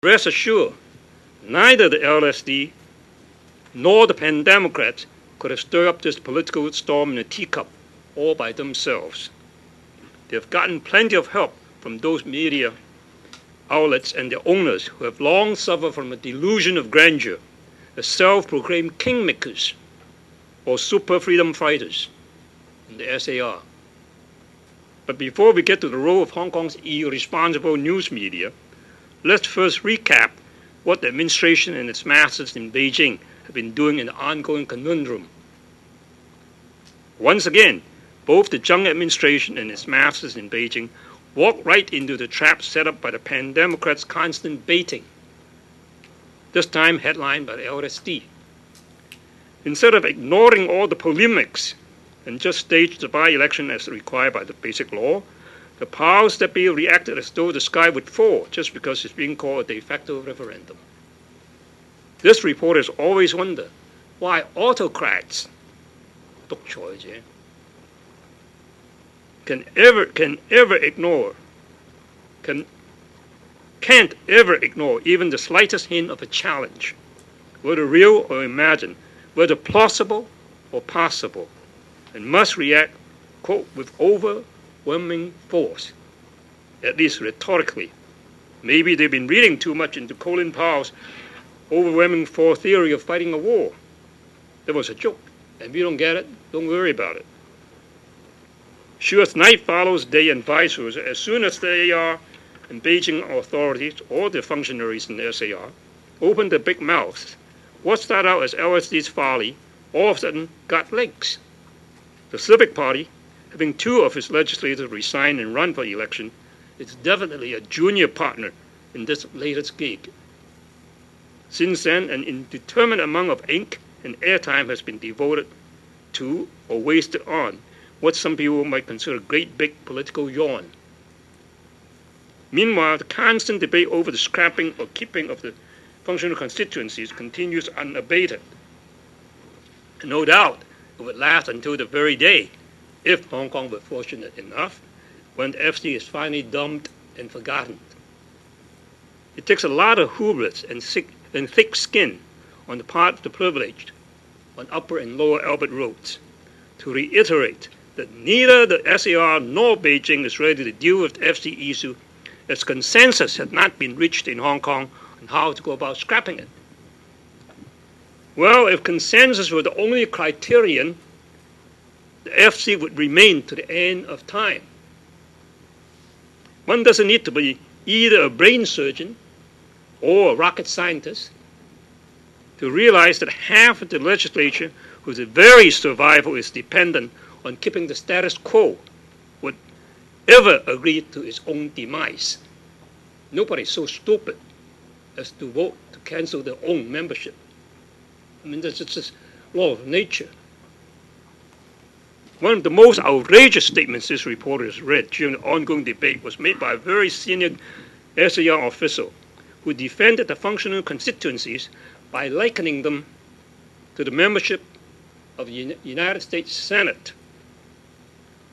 Rest assured, neither the LSD nor the Pan-Democrats could have stirred up this political storm in a teacup all by themselves. They have gotten plenty of help from those media outlets and their owners who have long suffered from a delusion of grandeur, as self-proclaimed kingmakers or super freedom fighters in the SAR. But before we get to the role of Hong Kong's irresponsible news media, let's first recap what the administration and its masters in Beijing have been doing in the ongoing conundrum. Once again, both the Zheng administration and its masters in Beijing walked right into the trap set up by the Pan-Democrats' constant baiting, this time headlined by the LSD. Instead of ignoring all the polemics and just staged the by-election as required by the Basic Law, the powers that be reacted as though the sky would fall just because it's being called a de facto referendum. This reporters always wonder why autocrats can't ever ignore even the slightest hint of a challenge, whether real or imagined, whether plausible or possible, and must react, quote, with overwhelming force, at least rhetorically. Maybe they've been reading too much into Colin Powell's overwhelming force theory of fighting a war. That was a joke, and if you don't get it, don't worry about it. Sure as night follows day and vice versa, as soon as the AR and Beijing authorities or the functionaries in the SAR opened their big mouths, what started out as LSD's folly all of a sudden got legs. The Civic Party, having two of its legislators resign and run for election, is definitely a junior partner in this latest gig. Since then, an indeterminate amount of ink and airtime has been devoted to or wasted on what some people might consider a great big political yawn. Meanwhile, the constant debate over the scrapping or keeping of the functional constituencies continues unabated. And no doubt it would last until the very day, if Hong Kong were fortunate enough, when the FC is finally dumped and forgotten. It takes a lot of hubris and thick skin on the part of the privileged on Upper and Lower Albert Roads to reiterate that neither the SAR nor Beijing is ready to deal with the FC issue, as consensus had not been reached in Hong Kong on how to go about scrapping it. Well, if consensus were the only criterion, the FC would remain to the end of time. One doesn't need to be either a brain surgeon or a rocket scientist to realize that half of the legislature, whose very survival is dependent on keeping the status quo, would ever agree to its own demise. Nobody's so stupid as to vote to cancel their own membership. I mean, that's just law of nature. One of the most outrageous statements this reporter has read during the ongoing debate was made by a very senior SAR official who defended the functional constituencies by likening them to the membership of the United States Senate.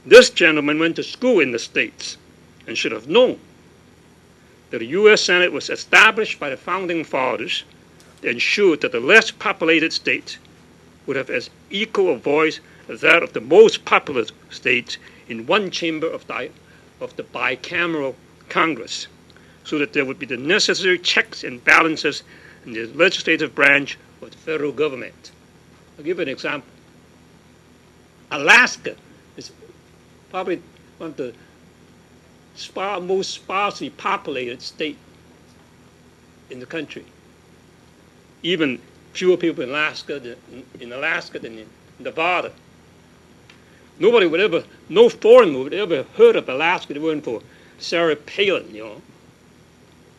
This gentleman went to school in the States and should have known that the U.S. Senate was established by the Founding Fathers to ensure that the less populated states would have as equal a voice as that of the most populous states in one chamber of the bicameral Congress, so that there would be the necessary checks and balances in the legislative branch of the federal government. I'll give you an example. Alaska is probably one of the most sparsely populated state in the country. Even fewer people in Alaska than in Nevada. No foreigner would ever have heard of Alaska if it weren't for Sarah Palin,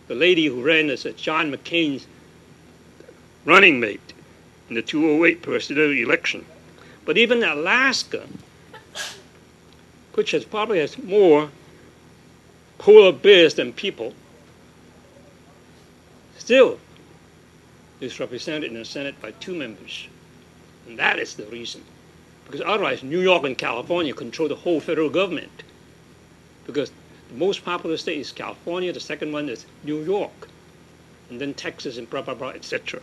the lady who ran as John McCain's running mate in the 2008 presidential election. But even Alaska, which probably has more polar bears than people, still is represented in the Senate by 2 members. And that is the reason. Because otherwise, New York and California control the whole federal government. Because the most populous state is California, the second one is New York. and then taxes and blah, blah, blah, etc.